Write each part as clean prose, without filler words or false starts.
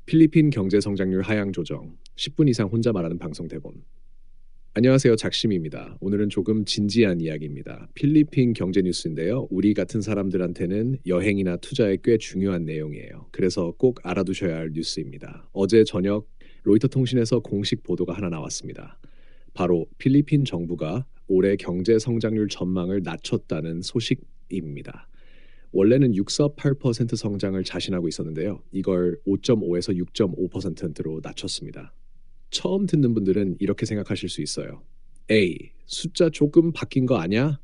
필리핀 경제 성장률 하향 조정, 10분 이상 혼자 말하는 방송 대본. 안녕하세요. 작심입니다. 오늘은 조금 진지한 이야기입니다. 필리핀 경제 뉴스인데요. 우리 같은 사람들한테는 여행이나 투자에 꽤 중요한 내용이에요. 그래서 꼭 알아두셔야 할 뉴스입니다. 어제 저녁 로이터 통신에서 공식 보도가 하나 나왔습니다. 바로 필리핀 정부가 올해 경제 성장률 전망을 낮췄다는 소식입니다. 원래는 6.8% 성장을 자신하고 있었는데요. 이걸 5.5에서 6.5%로 낮췄습니다. 처음 듣는 분들은 이렇게 생각하실 수 있어요. 에이, 숫자 조금 바뀐 거 아니야?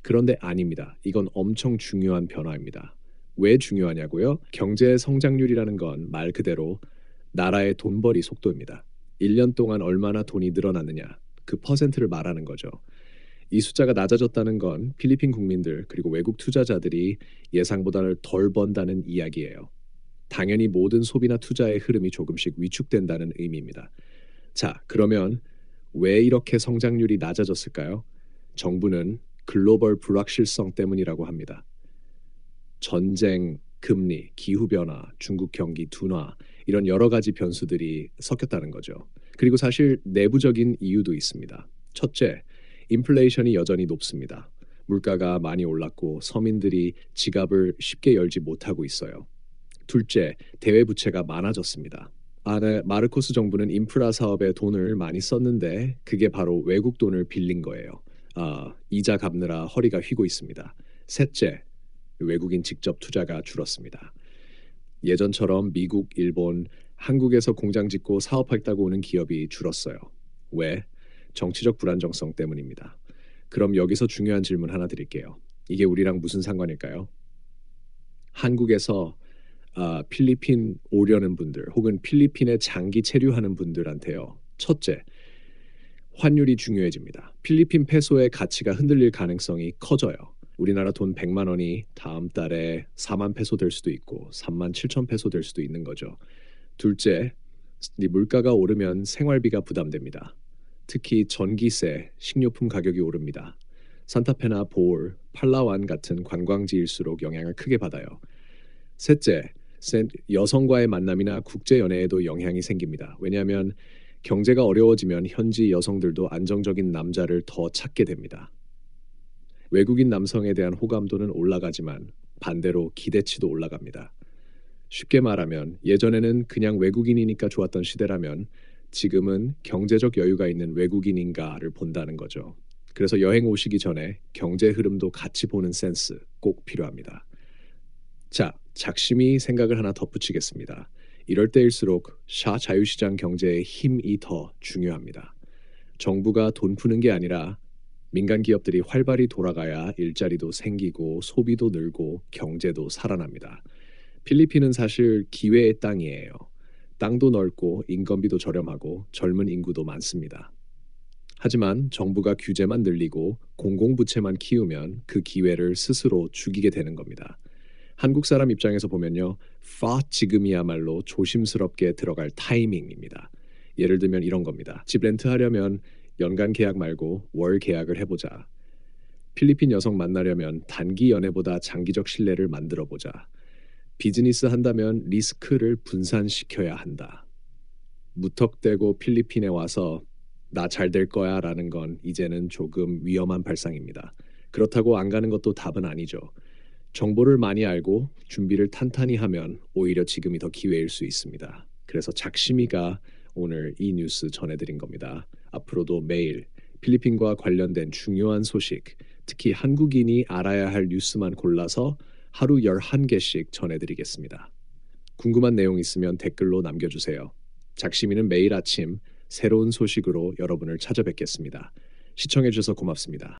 그런데 아닙니다. 이건 엄청 중요한 변화입니다. 왜 중요하냐고요? 경제 성장률이라는 건 말 그대로 나라의 돈벌이 속도입니다. 1년 동안 얼마나 돈이 늘어났느냐, 그 퍼센트를 말하는 거죠. 이 숫자가 낮아졌다는 건 필리핀 국민들 그리고 외국 투자자들이 예상보다는 덜 번다는 이야기예요. 당연히 모든 소비나 투자의 흐름이 조금씩 위축된다는 의미입니다. 자, 그러면 왜 이렇게 성장률이 낮아졌을까요? 정부는 글로벌 불확실성 때문이라고 합니다. 전쟁, 금리, 기후변화, 중국 경기 둔화 이런 여러 가지 변수들이 섞였다는 거죠. 그리고 사실 내부적인 이유도 있습니다. 첫째, 인플레이션이 여전히 높습니다. 물가가 많이 올랐고 서민들이 지갑을 쉽게 열지 못하고 있어요. 둘째, 대외 부채가 많아졌습니다. 네, 마르코스 정부는 인프라 사업에 돈을 많이 썼는데 그게 바로 외국 돈을 빌린 거예요. 이자 갚느라 허리가 휘고 있습니다. 셋째, 외국인 직접 투자가 줄었습니다. 예전처럼 미국, 일본, 한국에서 공장 짓고 사업하겠다고 오는 기업이 줄었어요. 왜? 정치적 불안정성 때문입니다. 그럼 여기서 중요한 질문 하나 드릴게요. 이게 우리랑 무슨 상관일까요? 한국에서 필리핀 오려는 분들 혹은 필리핀에 장기 체류하는 분들한테요. 첫째, 환율이 중요해집니다. 필리핀 페소의 가치가 흔들릴 가능성이 커져요. 우리나라 돈 100만 원이 다음 달에 4만 페소 될 수도 있고 3만 7천 페소 될 수도 있는 거죠. 둘째, 물가가 오르면 생활비가 부담됩니다. 특히 전기세, 식료품 가격이 오릅니다. 산타페나 보올, 팔라완 같은 관광지일수록 영향을 크게 받아요. 셋째, 여성과의 만남이나 국제 연애에도 영향이 생깁니다. 왜냐하면 경제가 어려워지면 현지 여성들도 안정적인 남자를 더 찾게 됩니다. 외국인 남성에 대한 호감도는 올라가지만 반대로 기대치도 올라갑니다. 쉽게 말하면 예전에는 그냥 외국인이니까 좋았던 시대라면 지금은 경제적 여유가 있는 외국인인가를 본다는 거죠. 그래서 여행 오시기 전에 경제 흐름도 같이 보는 센스 꼭 필요합니다. 자, 작심이 생각을 하나 덧붙이겠습니다. 이럴 때일수록 자유시장 경제의 힘이 더 중요합니다. 정부가 돈 푸는 게 아니라 민간 기업들이 활발히 돌아가야 일자리도 생기고 소비도 늘고 경제도 살아납니다. 필리핀은 사실 기회의 땅이에요. 땅도 넓고 인건비도 저렴하고 젊은 인구도 많습니다. 하지만 정부가 규제만 늘리고 공공부채만 키우면 그 기회를 스스로 죽이게 되는 겁니다. 한국 사람 입장에서 보면요. 지금이야말로 조심스럽게 들어갈 타이밍입니다. 예를 들면 이런 겁니다. 집 렌트하려면 연간 계약 말고 월 계약을 해보자. 필리핀 여성 만나려면 단기 연애보다 장기적 신뢰를 만들어보자. 비즈니스 한다면 리스크를 분산시켜야 한다. 무턱대고 필리핀에 와서 나 잘 될 거야 라는 건 이제는 조금 위험한 발상입니다. 그렇다고 안 가는 것도 답은 아니죠. 정보를 많이 알고 준비를 탄탄히 하면 오히려 지금이 더 기회일 수 있습니다. 그래서 작심이가 오늘 이 뉴스 전해드린 겁니다. 앞으로도 매일 필리핀과 관련된 중요한 소식, 특히 한국인이 알아야 할 뉴스만 골라서 하루 11개씩 전해드리겠습니다. 궁금한 내용 있으면 댓글로 남겨주세요. 작심이는 매일 아침 새로운 소식으로 여러분을 찾아뵙겠습니다. 시청해주셔서 고맙습니다.